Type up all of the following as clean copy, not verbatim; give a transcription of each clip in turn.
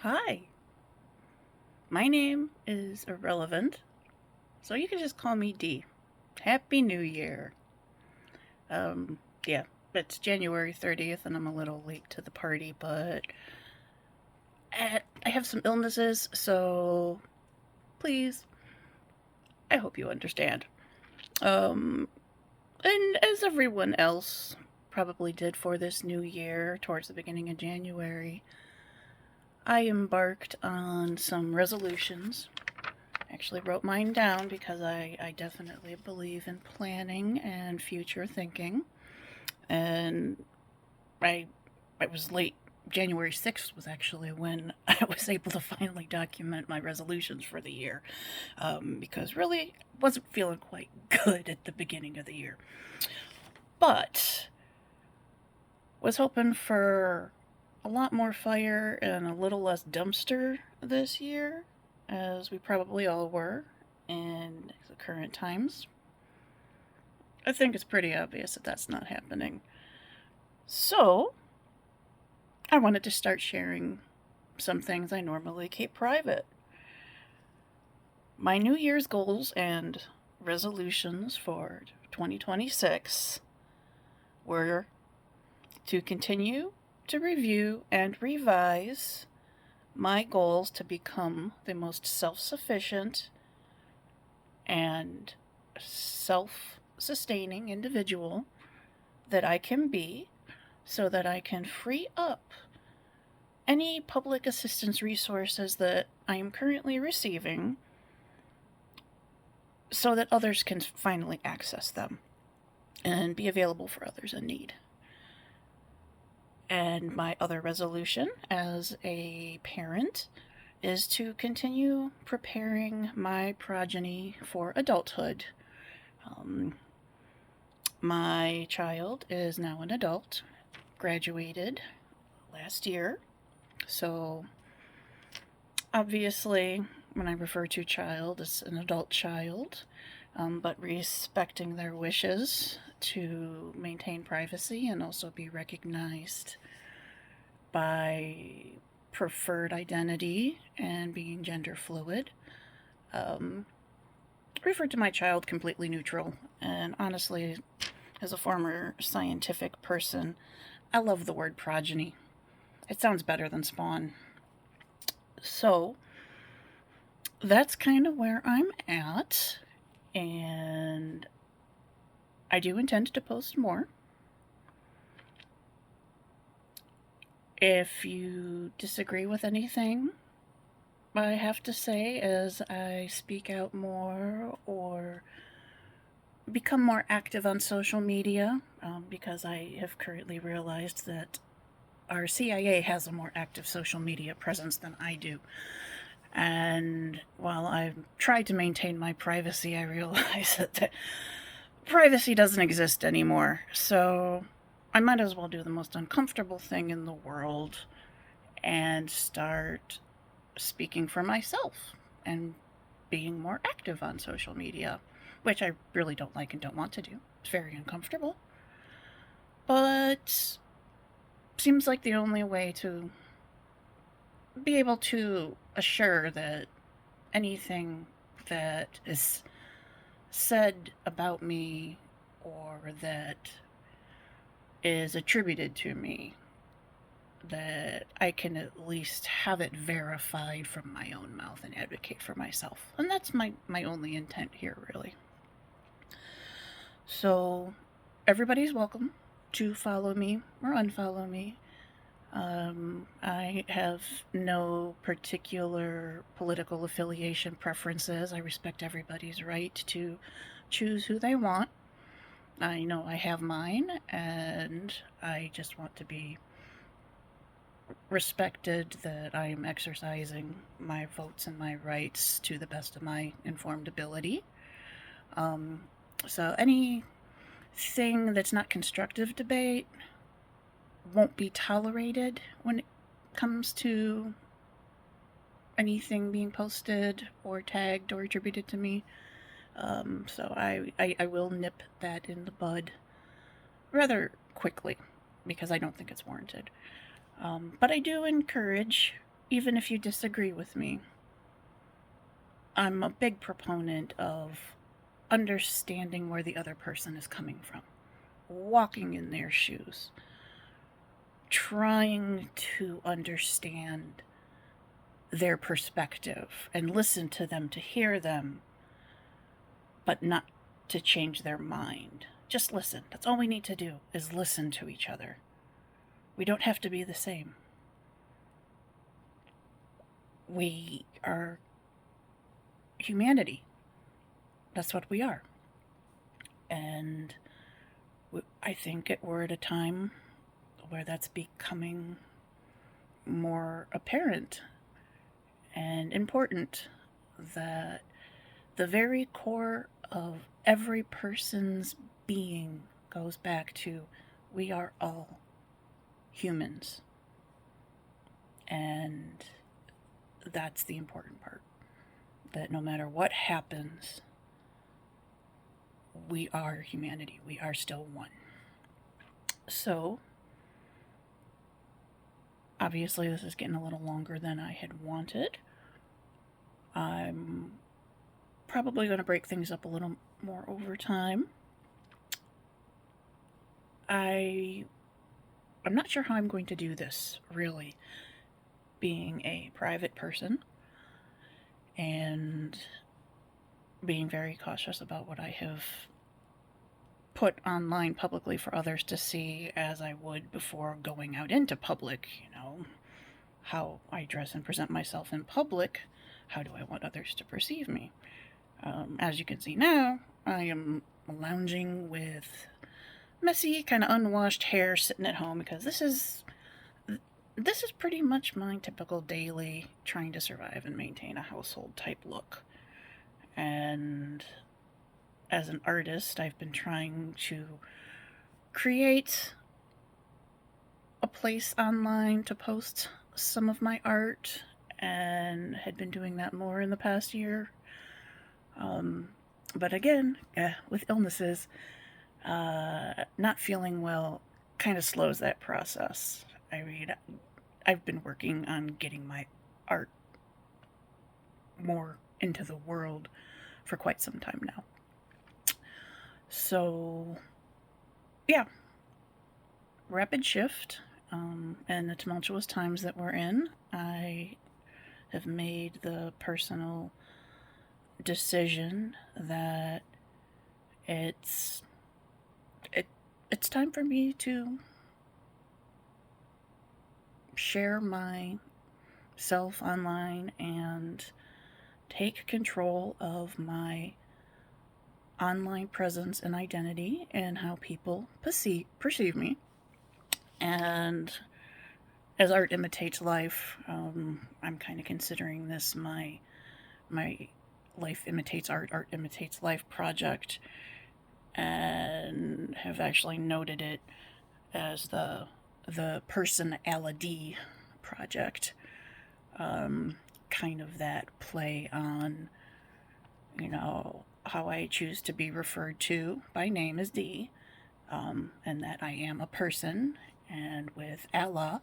Hi, my name is Irrelevant, so you can just call me Dee. Happy New Year. Um, yeah, it's January 30th and I'm a little late to the party, but I have some illnesses, so please, I hope you understand. Um, and as everyone else probably did for this new year, towards the beginning of January, I embarked on some resolutions. Actually wrote mine down because I definitely believe in planning and future thinking. And I I was late. January 6th was actually when I was able to finally document my resolutions for the year, because really wasn't feeling quite good at the beginning of the year. But was hoping for a lot more fire and a little less dumpster this year, as we probably all were in the current times. I think it's pretty obvious that that's not happening. So, I wanted to start sharing some things I normally keep private. My New Year's goals and resolutions for 2026 were to continue to review and revise my goals to become the most self sufficient and self sustaining individual that I can be, so that I can free up any public assistance resources that I am currently receiving so that others can finally access them and be available for others in need. And my other resolution as a parent is to continue preparing my progeny for adulthood. Um, my child is now an adult, graduated last year, so obviously, when I refer to child, it's an adult child, but respecting their wishes to maintain privacy and also be recognized by preferred identity and being gender fluid. Um, refer to my child completely neutral. And honestly, as a former scientific person, I love the word progeny. It sounds better than spawn. So, that's kind of where I'm at. And I do intend to post more. If you disagree with anything I have to say as I speak out more or become more active on social media, because I have currently realized that our CIA has a more active social media presence than I do. And while I've tried to maintain my privacy, I realize that privacy doesn't exist anymore. So I might as well do the most uncomfortable thing in the world and start speaking for myself and being more active on social media, which I really don't like and don't want to do. It's very uncomfortable. But seems like the only way to be able to assure that anything that is said about me or that is attributed to me, that I can at least have it verified from my own mouth and advocate for myself. And that's my only intent here, really. So, everybody's welcome to follow me or unfollow me. I have no particular political affiliation preferences. I respect everybody's right to choose who they want. I know I have mine, and I just want to be respected that I am exercising my votes and my rights to the best of my informed ability. Um, so anything that's not constructive debate won't be tolerated when it comes to anything being posted or tagged or attributed to me. So I will nip that in the bud rather quickly because I don't think it's warranted. But I do encourage even if you disagree with me, I'm a big proponent of understanding where the other person is coming from, walking in their shoes, trying to understand their perspective and listen to them to hear them, but not to change their mind. Just listen. That's all we need to do is listen to each other. We don't have to be the same. We are humanity. That's what we are. And I think we're at a time where that's becoming more apparent and important, that the very core of every person's being goes back to we are all humans. And that's the important part. That no matter what happens, we are humanity. We are still one. So, obviously, this is getting a little longer than I had wanted. I'm probably going to break things up a little more over time. I'm not sure how I'm going to do this, really, being a private person and being very cautious about what I have put online publicly for others to see, as I would before going out into public. How I dress and present myself in public. How do I want others to perceive me? As you can see now, I am lounging with messy, kind of unwashed hair sitting at home, because this is pretty much my typical daily trying to survive and maintain a household type look. And as an artist, I've been trying to create a place online to post some of my art, and had been doing that more in the past year. But again, with illnesses, not feeling well kind of slows that process. I mean, I've been working on getting my art more into the world for quite some time now. So, yeah, rapid shift, and the tumultuous times that we're in, I have made the personal decision that it's time for me to share myself online and take control of my online presence and identity and how people perceive me. And as art imitates life, I'm kind of considering this my life imitates art, art imitates life project, and have actually noted it as the personality project. Kind of that play on, how I choose to be referred to by name as Dee, and that I am a person, and with Allah,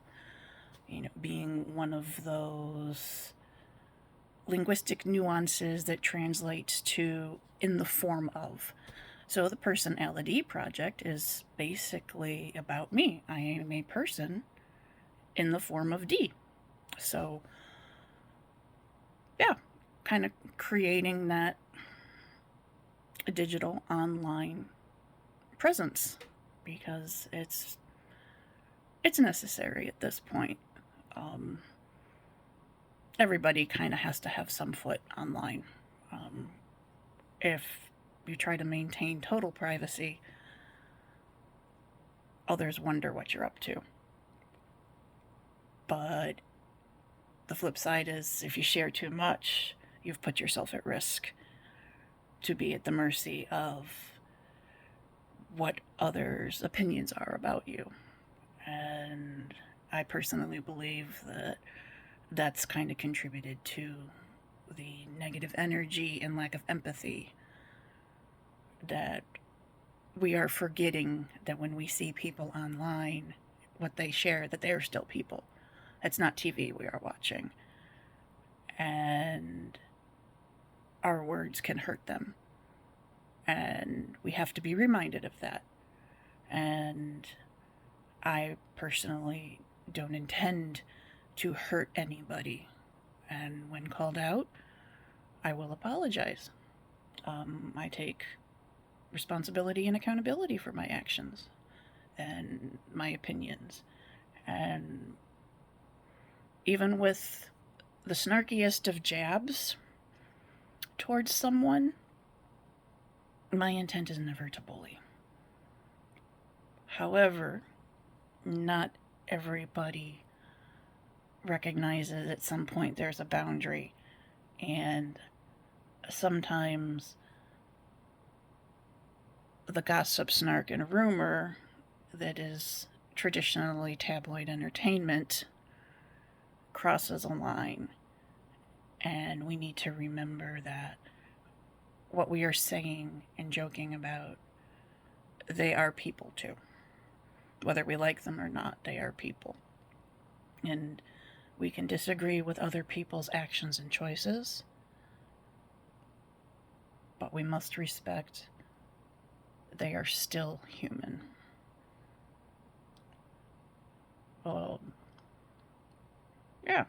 being one of those linguistic nuances that translates to in the form of. So the personality project is basically about me. I am a person in the form of Dee. So, yeah, kind of creating that digital online presence, because it's necessary at this point. Everybody kind of has to have some foot online. If you try to maintain total privacy, others wonder what you're up to. But the flip side is, if you share too much, you've put yourself at risk to be at the mercy of what others' opinions are about you. And I personally believe that that's kind of contributed to the negative energy and lack of empathy, that we are forgetting that when we see people online, what they share, that they're still people, It's not TV we are watching. And our words can hurt them. And we have to be reminded of that. And I personally don't intend to hurt anybody. And when called out, I will apologize. I take responsibility and accountability for my actions and my opinions. And even with the snarkiest of jabs towards someone, my intent is never to bully. However, not everybody recognizes at some point there's a boundary, and sometimes the gossip, snark, and rumor that is traditionally tabloid entertainment crosses a line. And we need to remember that what we are saying and joking about, they are people too. Whether we like them or not, they are people. And we can disagree with other people's actions and choices, but we must respect they are still human. Yeah.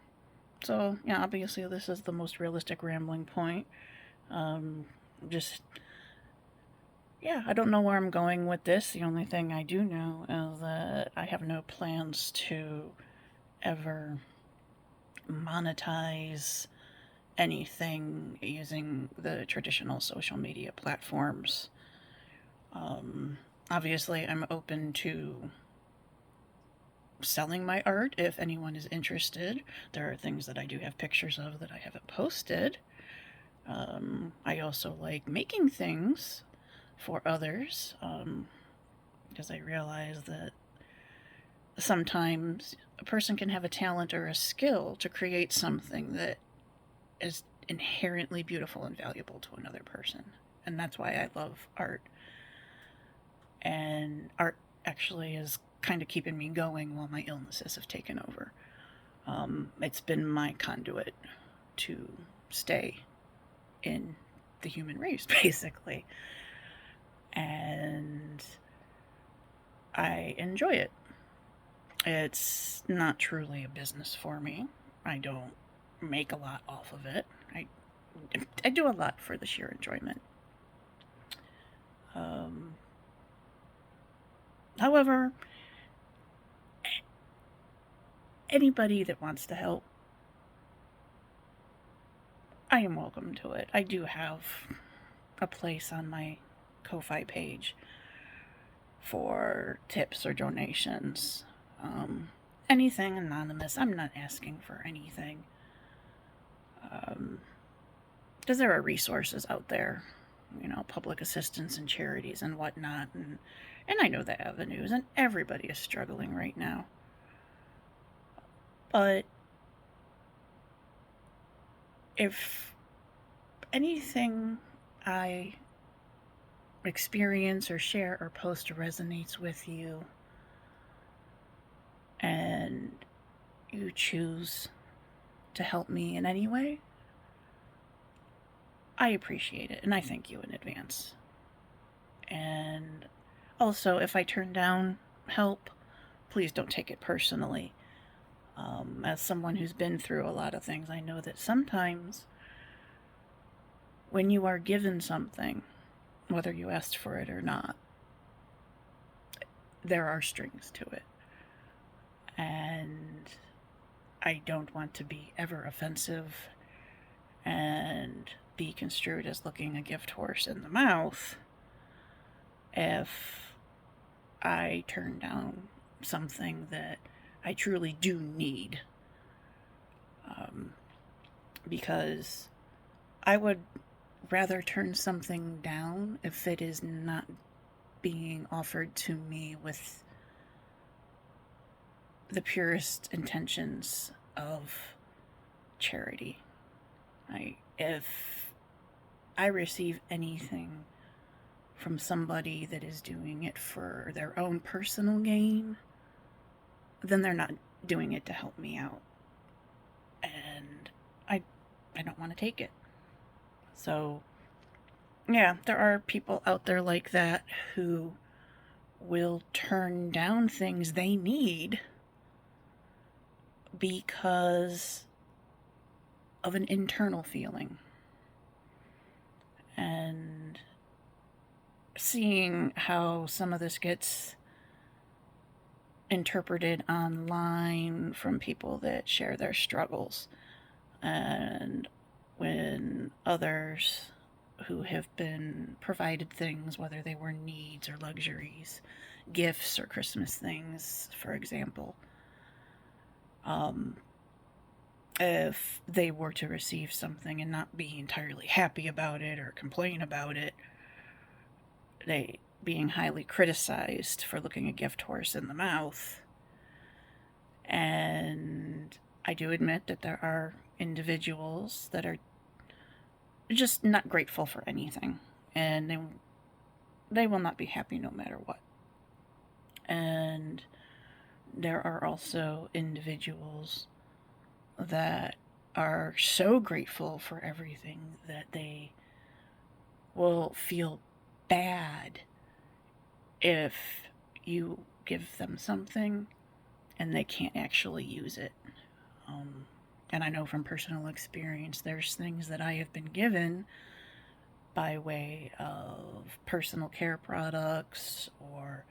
So, yeah, obviously this is the most realistic rambling point. Just, yeah, I don't know where I'm going with this. The only thing I do know is that I have no plans to ever monetize anything using the traditional social media platforms. Obviously, I'm open to selling my art if anyone is interested. There are things that I do have pictures of that I haven't posted. I also like making things for others because I realize that sometimes a person can have a talent or a skill to create something that is inherently beautiful and valuable to another person. And that's why I love art. And art actually is kind of keeping me going while my illnesses have taken over. It's been my conduit to stay in the human race, basically. And I enjoy it. It's not truly a business for me. I don't make a lot off of it. I do a lot for the sheer enjoyment. However, anybody that wants to help, I am welcome to it. I do have a place on my Ko-Fi page for tips or donations. Anything anonymous. I'm not asking for anything. Because there are resources out there, public assistance and charities and whatnot. And I know the avenues, and everybody is struggling right now. But if anything I experience or share or post resonates with you, and you choose to help me in any way, I appreciate it, and I thank you in advance. And also, if I turn down help, please don't take it personally. As someone who's been through a lot of things, I know that sometimes when you are given something, whether you asked for it or not, there are strings to it. And I don't want to be ever offensive and be construed as looking a gift horse in the mouth if I turn down something that I truly do need. Because I would rather turn something down if it is not being offered to me with the purest intentions of charity. If I receive anything from somebody that is doing it for their own personal gain, then they're not doing it to help me out. And I I don't want to take it. So, yeah, there are people out there like that who will turn down things they need because of an internal feeling. And seeing how some of this gets interpreted online from people that share their struggles, and when others who have been provided things, whether they were needs or luxuries, gifts or Christmas things, for example, if they were to receive something and not be entirely happy about it or complain about it, they being highly criticized for looking a gift horse in the mouth. And I do admit that there are individuals that are just not grateful for anything, and they will not be happy no matter what. And there are also individuals that are so grateful for everything that they will feel bad if you give them something and they can't actually use it. And I know from personal experience, there's things that I have been given by way of personal care products or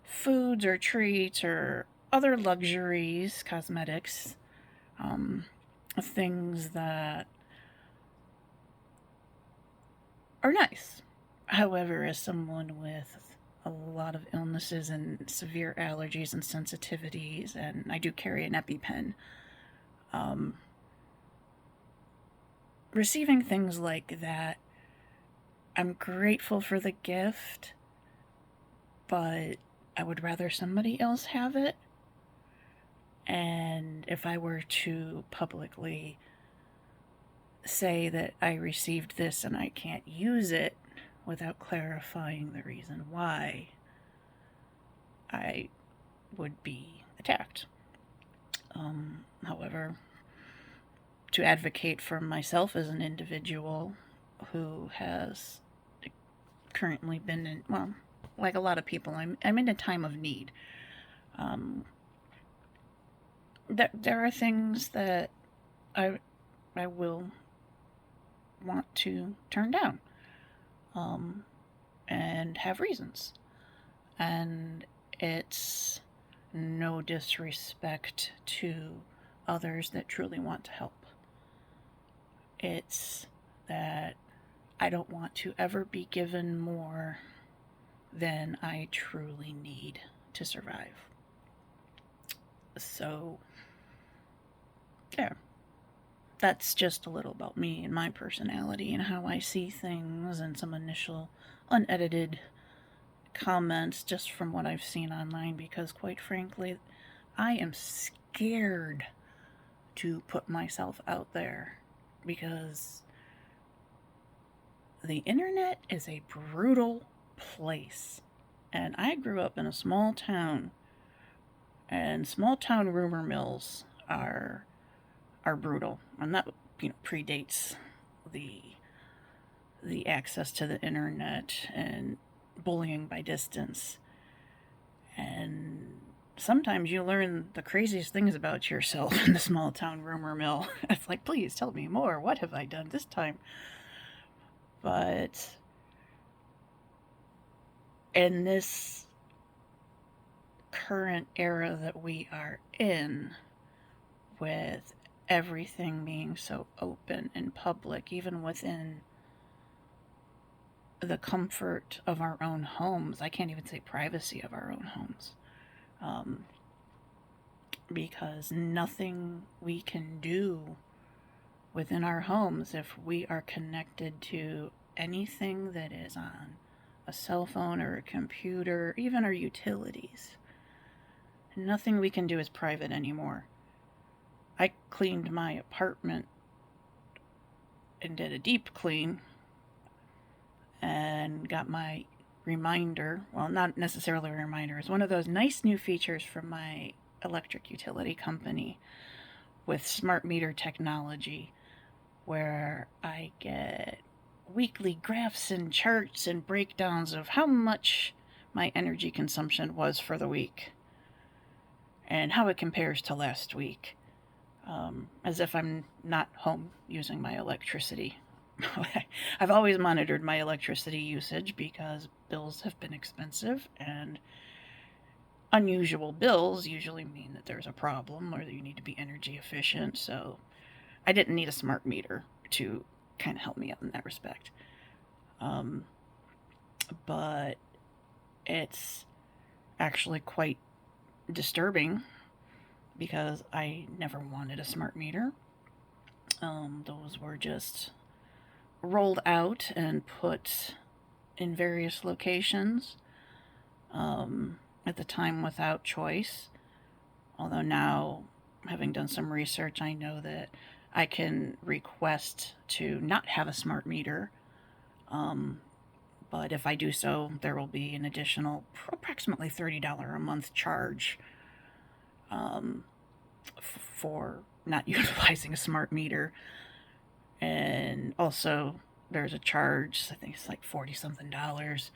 foods or treats or other luxuries, cosmetics, things that are nice. However, as someone with a lot of illnesses and severe allergies and sensitivities, and I do carry an EpiPen, receiving things like that, I'm grateful for the gift, but I would rather somebody else have it. And if I were to publicly say that I received this and I can't use it without clarifying the reason why, I would be attacked. However, to advocate for myself as an individual who has currently been in, well, like a lot of people, I'm in a time of need. There are things that I will want to turn down, and have reasons. And it's no disrespect to others that truly want to help. It's that I don't want to ever be given more than I truly need to survive. So, yeah, that's just a little about me and my personality and how I see things, and some initial unedited comments just from what I've seen online, because quite frankly, I am scared to put myself out there, because the internet is a brutal place. And I grew up in a small town, and small town rumor mills are brutal. And that, predates the access to the internet and bullying by distance. And sometimes you learn the craziest things about yourself in the small town rumor mill. It's like, please tell me more. What have I done this time? But in this current era that we are in, with everything being so open and public, even within the comfort of our own homes, I can't even say privacy of our own homes, because nothing we can do within our homes, if we are connected to anything that is on a cell phone or a computer, even our utilities, nothing we can do is private anymore. I cleaned my apartment and did a deep clean and got my reminder, well, not necessarily a reminder, it's one of those nice new features from my electric utility company with smart meter technology where I get weekly graphs and charts and breakdowns of how much my energy consumption was for the week and how it compares to last week, as if I'm not home using my electricity. I've always monitored my electricity usage because bills have been expensive, and unusual bills usually mean that there's a problem or that you need to be energy efficient. So I didn't need a smart meter to kind of help me out in that respect. Um, but it's actually quite disturbing because I never wanted a smart meter. Those were just rolled out and put in various locations at the time without choice. Although now, having done some research, I know that I can request to not have a smart meter. Um, but if I do so, there will be an additional approximately $30 a month charge um, for not utilizing a smart meter. And also, there's a charge, I think it's like 40 something dollars,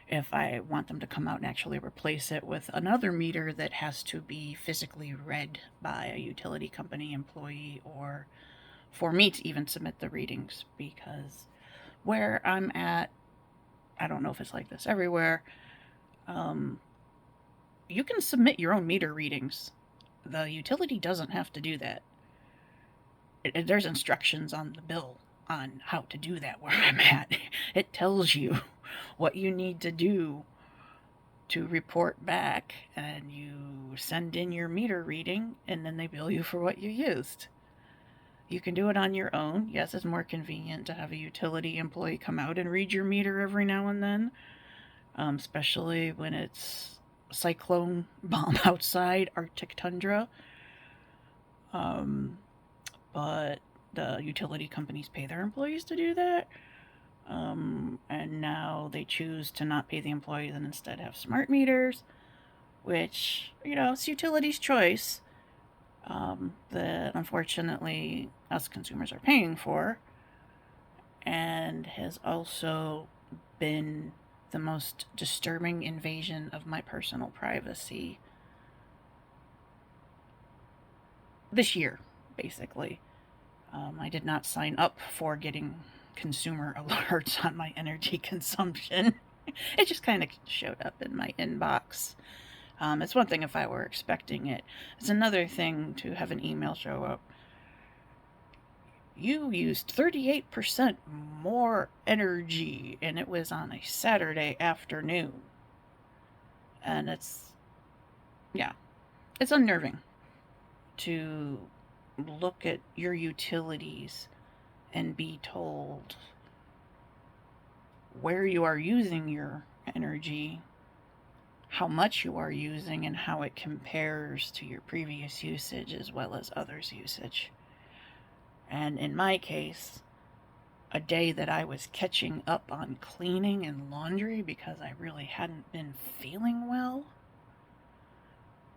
if I want them to come out and actually replace it with another meter that has to be physically read by a utility company employee, or for me to even submit the readings. Because where I'm at, I don't know if it's like this everywhere, um, you can submit your own meter readings. The utility doesn't have to do that. There's instructions on the bill on how to do that where I'm at. It tells you what you need to do to report back, and you send in your meter reading, and then they bill you for what you used. You can do it on your own. Yes, it's more convenient to have a utility employee come out and read your meter every now and then, especially when it's cyclone bomb outside, Arctic tundra. Um, but the utility companies pay their employees to do that. And now they choose to not pay the employees and instead have smart meters, which, it's utility's choice, that unfortunately us consumers are paying for, and has also been the most disturbing invasion of my personal privacy this year, basically. I did not sign up for getting consumer alerts on my energy consumption. It just kind of showed up in my inbox. It's one thing if I were expecting it. It's another thing to have an email show up. You used 38% more energy, and it was on a Saturday afternoon. And it's unnerving to look at your utilities and be told where you are using your energy, how much you are using, and how it compares to your previous usage as well as others' usage. And in my case, a day that I was catching up on cleaning and laundry because I really hadn't been feeling well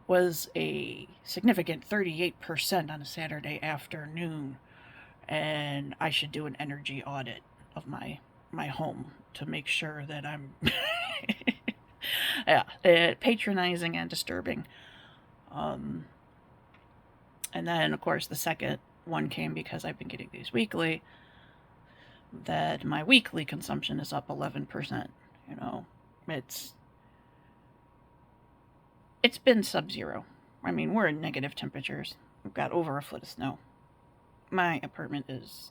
was a significant 38% on a Saturday afternoon. And I should do an energy audit of my home to make sure that I'm patronizing and disturbing. And then, of course, the second one came because I've been getting these weekly, that my weekly consumption is up 11%. It's been sub-zero. I mean, we're in negative temperatures. We've got over a foot of snow. My apartment is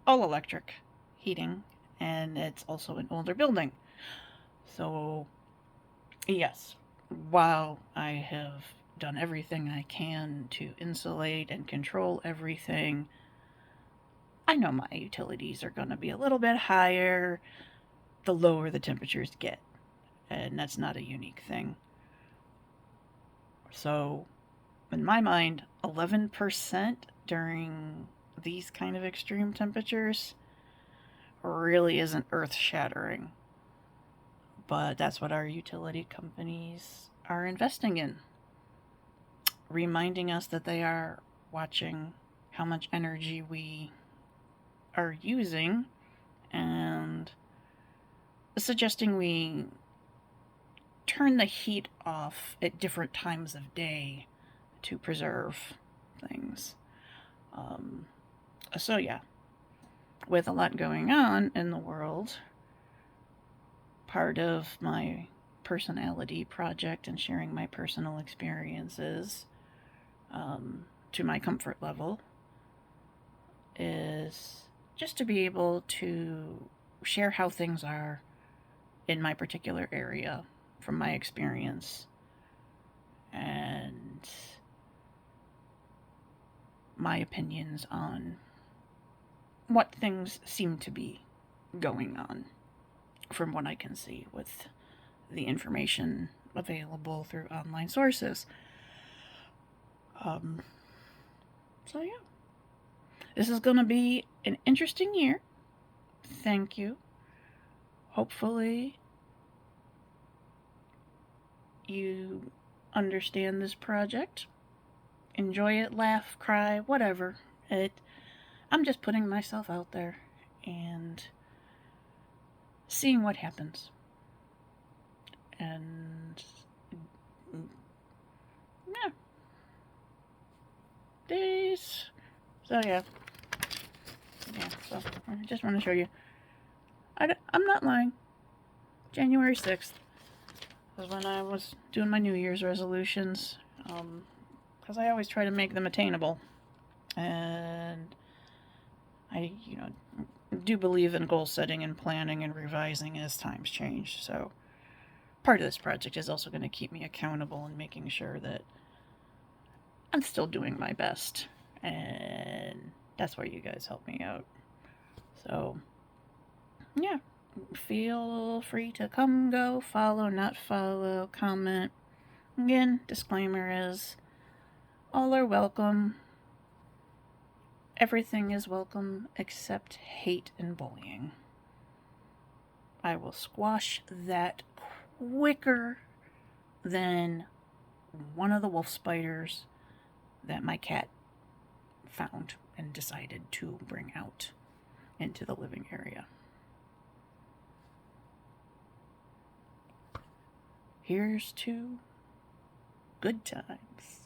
all electric heating, and it's also an older building. So, yes, while I have done everything I can to insulate and control everything, I know my utilities are going to be a little bit higher the lower the temperatures get, and that's not a unique thing. So, in my mind, 11% during these kind of extreme temperatures really isn't earth-shattering. But that's what our utility companies are investing in. reminding us that they are watching how much energy we are using and suggesting we turn the heat off at different times of day to preserve things. So, yeah, with a lot going on in the world, part of my personality project and sharing my personal experiences to my comfort level is just to be able to share how things are in my particular area from my experience and my opinions on what things seem to be going on from what I can see with the information available through online sources. So, yeah. This is going to be an interesting year. Thank you. Hopefully, you understand this project. Enjoy it, laugh, cry, whatever. I'm just putting myself out there and seeing what happens. And yeah. Days. So yeah. Yeah, so I just want to show you. I'm not lying. January 6th was when I was doing my New Year's resolutions. Because I always try to make them attainable. And I, do believe in goal setting and planning and revising as times change. So part of this project is also going to keep me accountable and making sure that I'm still doing my best. And that's where you guys help me out. So, yeah. Feel free to come, go, follow, not follow, comment. Again, disclaimer is all are welcome. Everything is welcome except hate and bullying. I will squash that quicker than one of the wolf spiders that my cat found and decided to bring out into the living area. Here's to good times.